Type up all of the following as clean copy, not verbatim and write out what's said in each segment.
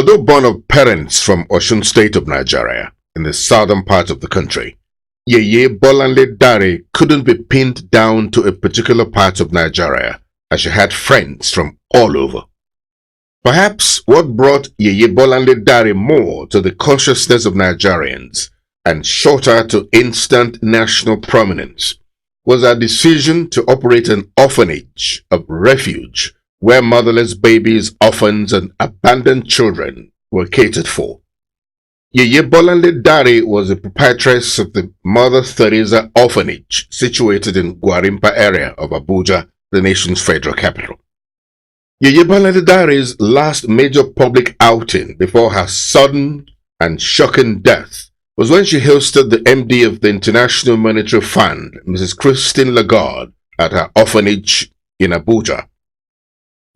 Although born of parents from Osun State of Nigeria, in the southern part of the country, Yeye Bolanle Dare couldn't be pinned down to a particular part of Nigeria, as she had friends from all over. Perhaps what brought Yeye Bolanle Dare more to the consciousness of Nigerians and shot her to instant national prominence was her decision to operate an orphanage of refuge where motherless babies, orphans, and abandoned children were catered for. Yeye Bolanle Dare was the proprietress of the Mother Teresa Orphanage situated in Gwarimpa area of Abuja, the nation's federal capital. Yeye Bolanle Dare's last major public outing before her sudden and shocking death was when she hosted the MD of the International Monetary Fund, Mrs. Christine Lagarde, at her orphanage in Abuja.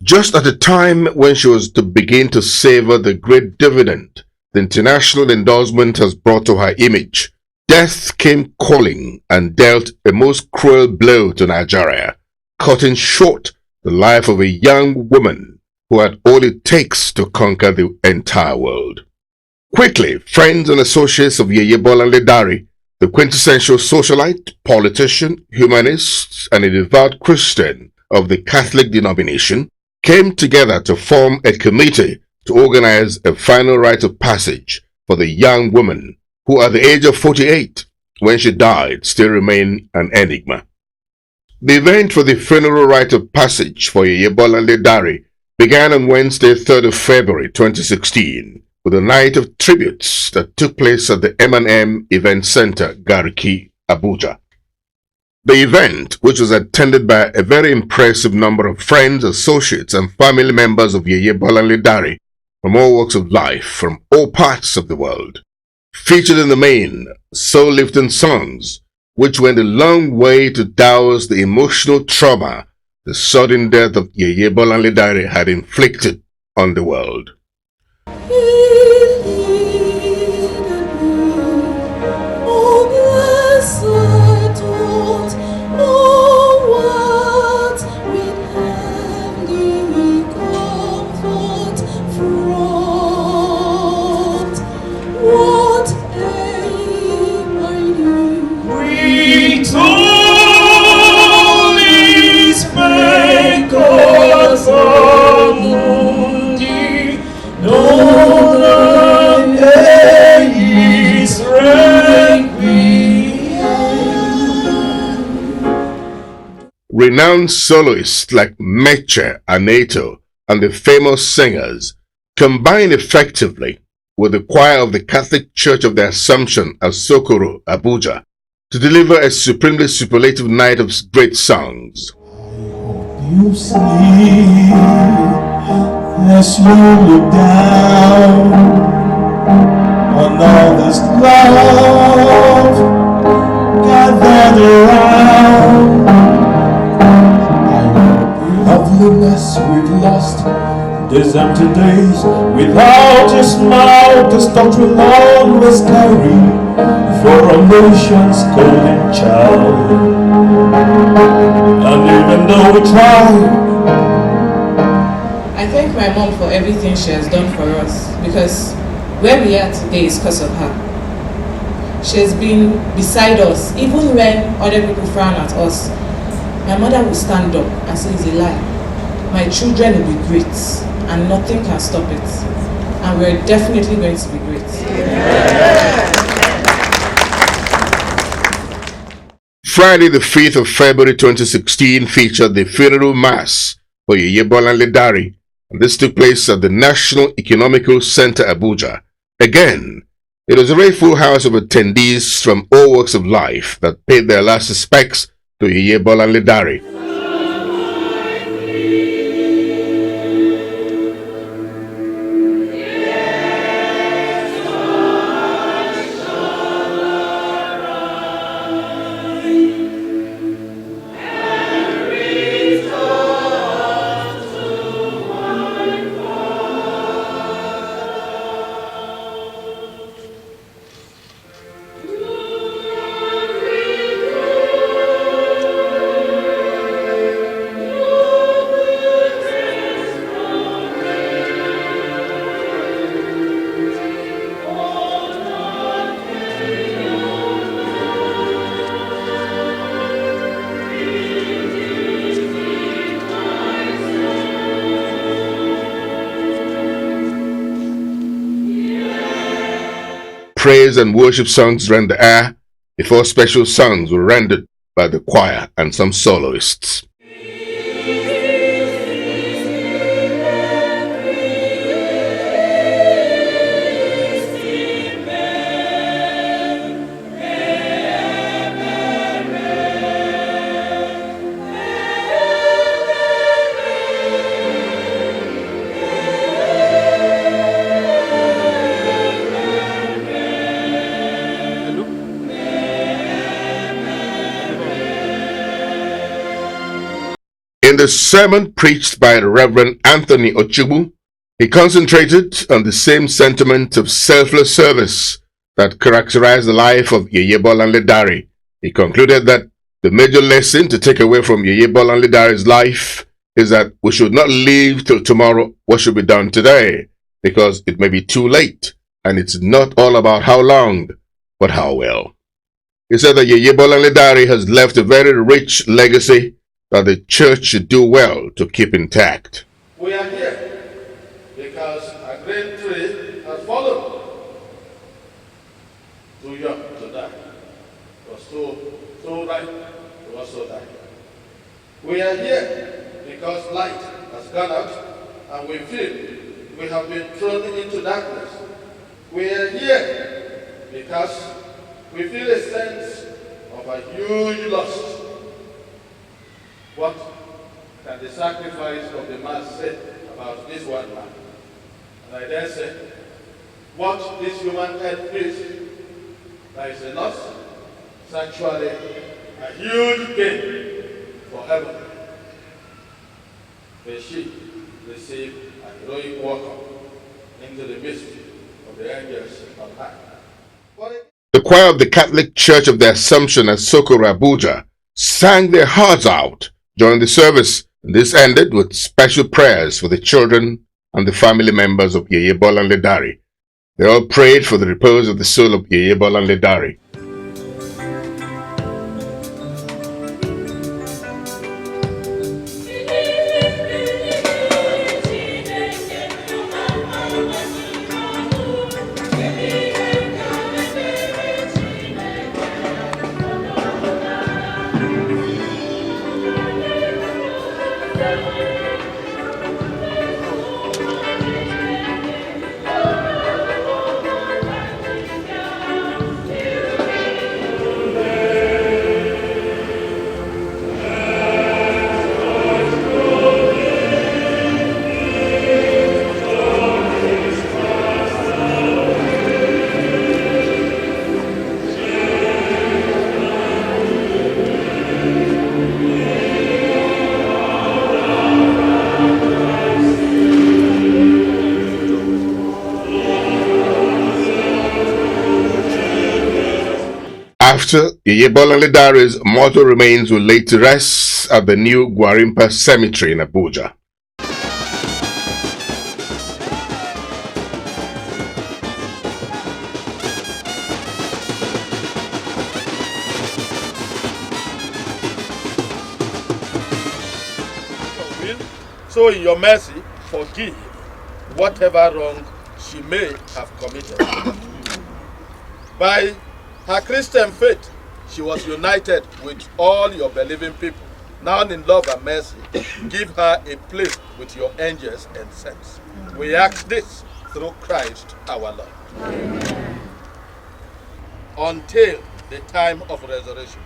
Just at the time when she was to begin to savor the great dividend the international endorsement has brought to her image, death came calling and dealt a most cruel blow to Nigeria, cutting short the life of a young woman who had all it takes to conquer the entire world. Quickly, friends and associates of Yeye Bolanle Dare, the quintessential socialite, politician, humanist, and a devout Christian of the Catholic denomination, came together to form a committee to organize a final rite of passage for the young woman who at the age of 48, when she died, still remained an enigma. The event for the funeral rite of passage for Yeye Bolanle Dare began on Wednesday, 3rd of February 2016, with a night of tributes that took place at the M&M Event Center, Gariki, Abuja. The event, which was attended by a very impressive number of friends, associates, and family members of Yeye Bolanle Dare from all walks of life, from all parts of the world, featured in the main soul-lifting songs, which went a long way to douse the emotional trauma the sudden death of Yeye Bolanle Dare had inflicted on the world. Renowned soloists like Meche, Aneto, and the famous singers combined effectively with the choir of the Catholic Church of the Assumption at Sokoro, Abuja, to deliver a supremely superlative night of great songs. You sleep as you look down on all this love gathered around. Loveliness we've lost, these empty days without a smile, this thought we'll always carry for a nation's golden child. And even though we try, I thank my mom for everything she has done for us, because where we are today is because of her. She has been beside us even when other people frown at us. My mother will stand up and say it's a lie. My children will be great and nothing can stop it. And we're definitely going to be great. Yeah. Friday the 5th of February 2016 featured the funeral mass for Yeye Bolanle Dare, and this took place at the National Economical Center, Abuja. Again, it was a very full house of attendees from all walks of life that paid their last respects to Yeye Bolanle Dare. praise and worship songs rent the air before special songs were rendered by the choir and some soloists. In the sermon preached by the Reverend Anthony Ochubu, he concentrated on the same sentiment of selfless service that characterized the life of Yeye Bolanle. He concluded that the major lesson to take away from Yeye Bolanle's life is that we should not leave till tomorrow what should be done today, because it may be too late, and it's not all about how long, but how well. He said that Yeye Bolanle has left a very rich legacy that the church should do well to keep intact. We are here because a great tree has fallen. Too young to die. It was too ripe to also die. We are here because light has gone out and we feel we have been thrown into darkness. We are here because we feel a sense of a huge loss. What can the sacrifice of the Mass say about this one man? And I dare say, what this human head is, there is a loss. It's actually a huge gain for heaven. May she receive a heroic welcome into the midst of the angels on high. The choir of the Catholic Church of the Assumption at Socorro, Abuja, sang their hearts out during the service. This ended with special prayers for the children and the family members of Yeye Bolanle. They all prayed for the repose of the soul of Yeye Bolanle. After Yeye Bolanle's mortal remains were laid to rest at the new Gwarimpa Cemetery in Abuja. So in your mercy, forgive whatever wrong she may have committed. By her Christian faith, she was united with all your believing people. Now in love and mercy, give her a place with your angels and saints. We ask this through Christ our Lord. Amen. Until the time of resurrection,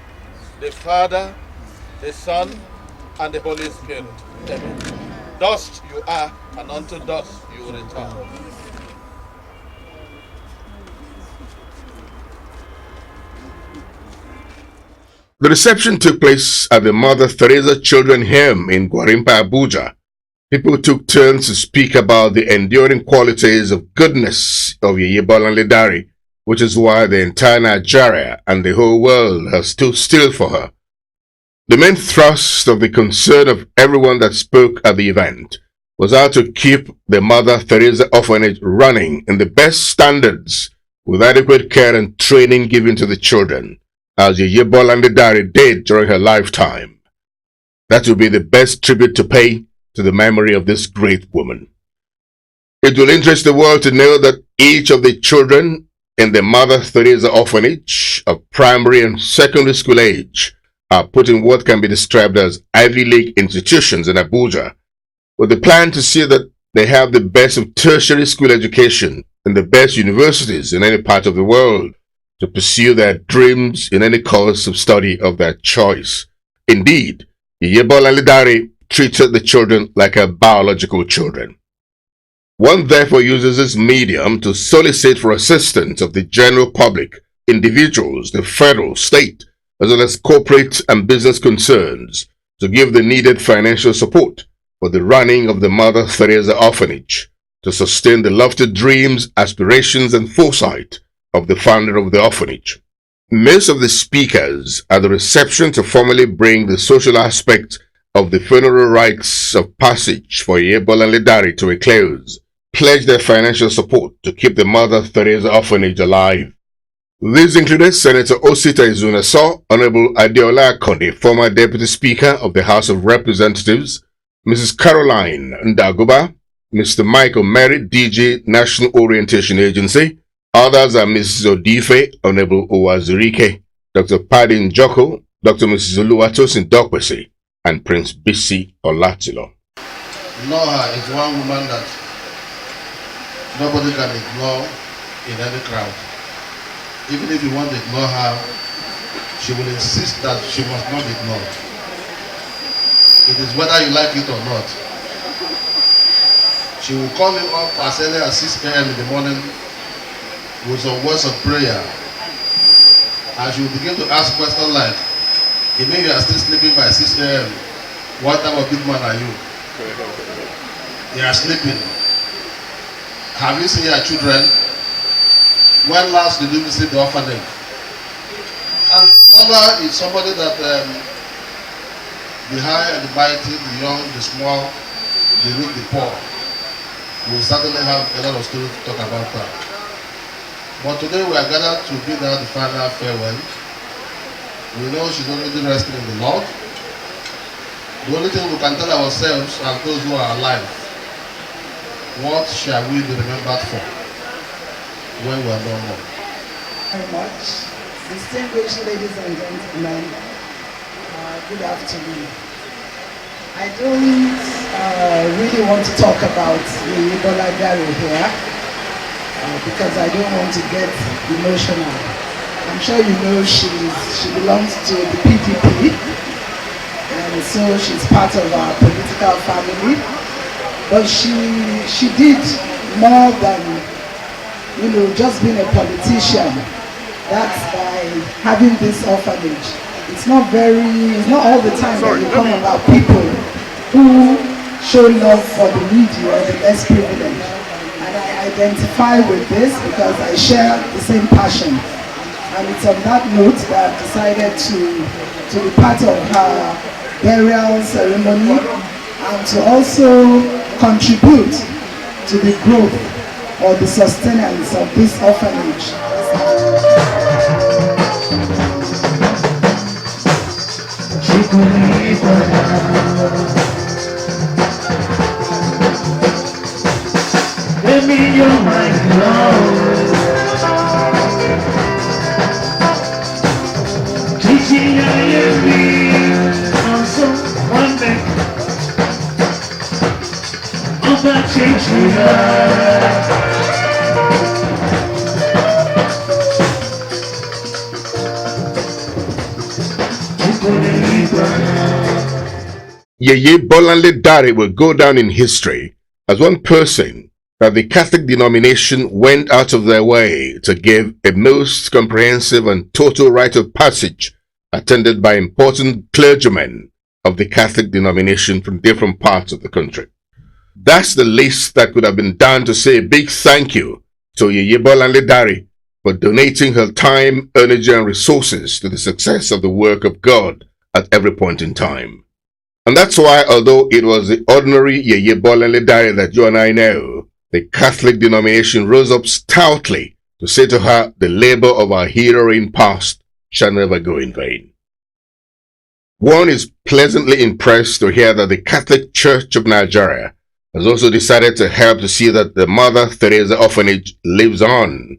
the Father, the Son, and the Holy Spirit. Amen. Dust you are, and unto dust you will return. The reception took place at the Mother Teresa Children Home in Gwarimpa, Abuja. People took turns to speak about the enduring qualities of goodness of Yeye Bolanle, which is why the entire Nigeria and the whole world have stood still for her. The main thrust of the concern of everyone that spoke at the event was how to keep the Mother Teresa orphanage running in the best standards with adequate care and training given to the children, as Yeye Bolanle did during her lifetime. That would be the best tribute to pay to the memory of this great woman. It will interest the world to know that each of the children in the Mother Teresa orphanage of primary and secondary school age are put in what can be described as Ivy League institutions in Abuja, with the plan to see that they have the best of tertiary school education in the best universities in any part of the world to pursue their dreams in any course of study of their choice. Indeed, Yeye Bolanle treated the children like her biological children. One therefore uses this medium to solicit for assistance of the general public, individuals, the federal, state, as well as corporate and business concerns to give the needed financial support for the running of the Mother Teresa orphanage, to sustain the lofty dreams, aspirations, and foresight of the founder of the orphanage. Most of the speakers at the reception to formally bring the social aspect of the funeral rites of passage for Yeye Bolanle to a close pledged their financial support to keep the Mother Teresa orphanage alive. These included Senator Osita Izunaso, Honorable Adeola Akonde, former Deputy Speaker of the House of Representatives, Mrs. Caroline Ndagoba, Mr. Michael Merritt, DG, National Orientation Agency. Others are Mrs. Odife, Honorable Owazurike, Dr. Paddy Njoko, Dr. Mrs. Oluwatosin Dokwesi, and Prince Bisi Olatilo. Noah is one woman that nobody can ignore in any crowd. Even if you want to ignore her, she will insist that she must not be ignored. It is whether you like it or not. She will call you up as early as 6 a.m. in the morning with some words of prayer. And she will begin to ask questions like, you mean you are still sleeping by 6 a.m.? What type of big man are you? You are sleeping. Have you seen your children? When last did you visit the orphanage? And mother is somebody that the high and the mighty, the young, the small, the weak, the poor will certainly have a lot of stories to talk about her. But today we are gathered to bid her the final farewell. We know she's already resting in the Lord. The only thing we can tell ourselves and those who are alive, what shall we be remembered for when we are no more? Very much. Distinguished ladies and gentlemen, good afternoon. I don't really want to talk about Yeye Bolanle here because I don't want to get emotional. I'm sure you know she belongs to the PDP, and so she's part of our political family. But she did more than, just being a politician. That's by having this orphanage. It's not all the time that you come about people who show love for the needy or the less privileged. And I identify with this because I share the same passion. And it's on that note that I've decided to be part of her burial ceremony and to also contribute to the growth or the sustenance of this orphanage. Yeye Bolanle will go down in history as one person that the Catholic denomination went out of their way to give a most comprehensive and total rite of passage attended by important clergymen of the Catholic denomination from different parts of the country. That's the least that could have been done to say a big thank you to Yeye Bolanle for donating her time, energy, and resources to the success of the work of God at every point in time. And that's why, although it was the ordinary Yeye Bolanle that you and I know, the Catholic denomination rose up stoutly to say to her, the labor of our heroine past shall never go in vain. One is pleasantly impressed to hear that the Catholic Church of Nigeria has also decided to help to see that the Mother Teresa orphanage lives on,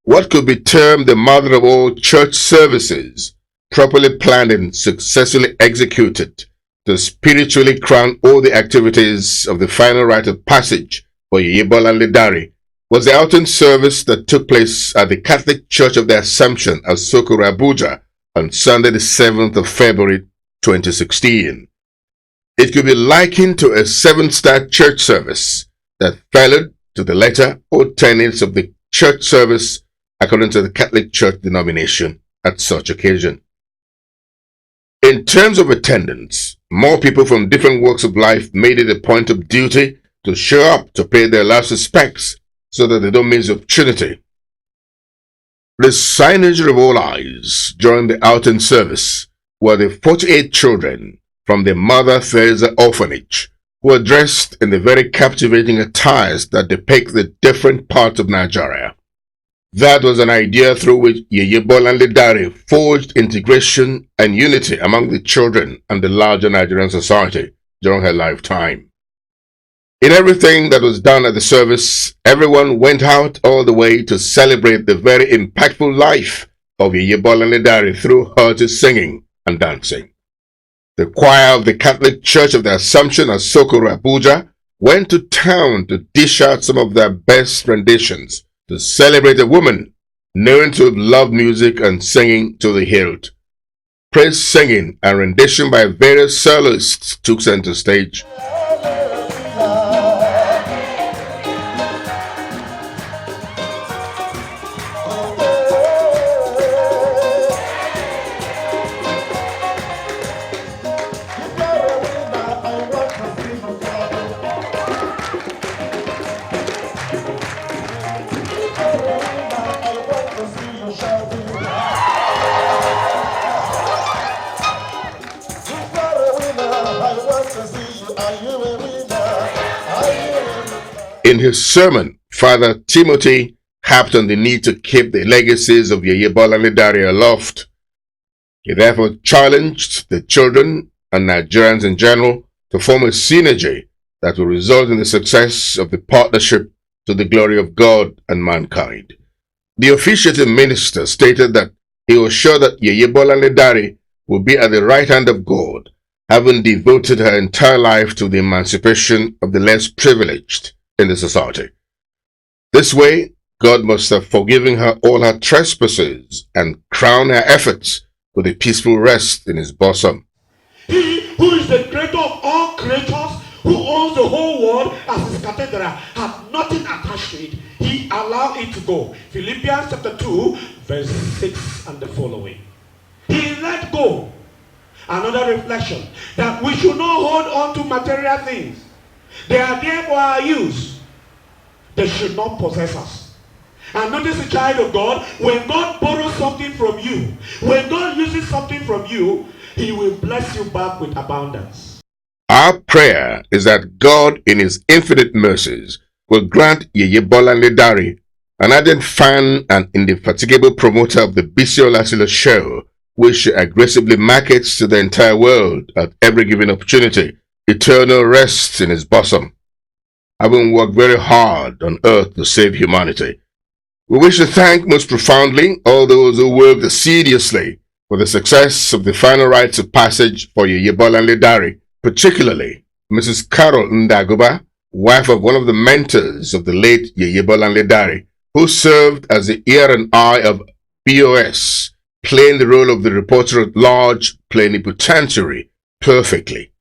what could be termed the mother of all church services, properly planned and successfully executed to spiritually crown all the activities of the final rite of passage for Yeye Bolanle, was the outing service that took place at the Catholic Church of the Assumption at Sokoro, Abuja on Sunday the 7th of February 2016. It could be likened to a 7-star church service that followed to the letter or tenets of the church service according to the Catholic Church denomination at such occasion. In terms of attendance, more people from different walks of life made it a point of duty to show up to pay their last respects so that they don't miss the opportunity. The signage of all eyes during the outing service were the 48 children from the Mother Teresa orphanage who were dressed in the very captivating attires that depict the different parts of Nigeria. That was an idea through which Yeye Bolanle forged integration and unity among the children and the larger Nigerian society during her lifetime. In everything that was done at the service, everyone went out all the way to celebrate the very impactful life of Yeye Bolanle through hearty singing and dancing. The choir of the Catholic Church of the Assumption at Sokoro, Abuja, went to town to dish out some of their best renditions to celebrate a woman known to love music and singing to the hilt. Praise singing and rendition by various soloists took center stage. In his sermon, Father Timothy harped on the need to keep the legacies of Yeye Bolanle aloft. He therefore challenged the children and Nigerians in general to form a synergy that will result in the success of the partnership to the glory of God and mankind. The officiating minister stated that he was sure that Yeye Bolanle will be at the right hand of God, having devoted her entire life to the emancipation of the less privileged in the society. This way, God must have forgiven her all her trespasses and crowned her efforts with a peaceful rest in his bosom. He who is the creator of all creatures, who owns the whole world as his cathedral, has nothing attached to it. He allowed it to go. Philippians chapter 2, verse 6 and the following. He let go. Another reflection, that we should not hold on to material things. They are there for our use. They should not possess us. And notice, a child of God, when God borrows something from you, when God uses something from you, he will bless you back with abundance. Our prayer is that God, in his infinite mercies, will grant Yeye Bolanle an ardent fan and indefatigable promoter of the Bisi Olasile show, which she aggressively markets to the entire world at every given opportunity, eternal rest in his bosom. Having worked very hard on earth to save humanity, we wish to thank most profoundly all those who worked assiduously for the success of the final rites of passage for Yeye Bolanle, particularly Mrs. Carol Ndaguba, wife of one of the mentors of the late Yeye Bolanle, who served as the ear and eye of BOS, playing the role of the reporter at large plenipotentiary perfectly.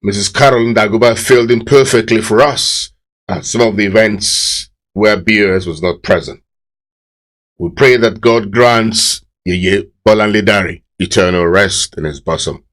Mrs. Carol Ndaguba filled in perfectly for us at some of the events where BOS was not present. We pray that God grants Yeye Bolanle eternal rest in his bosom.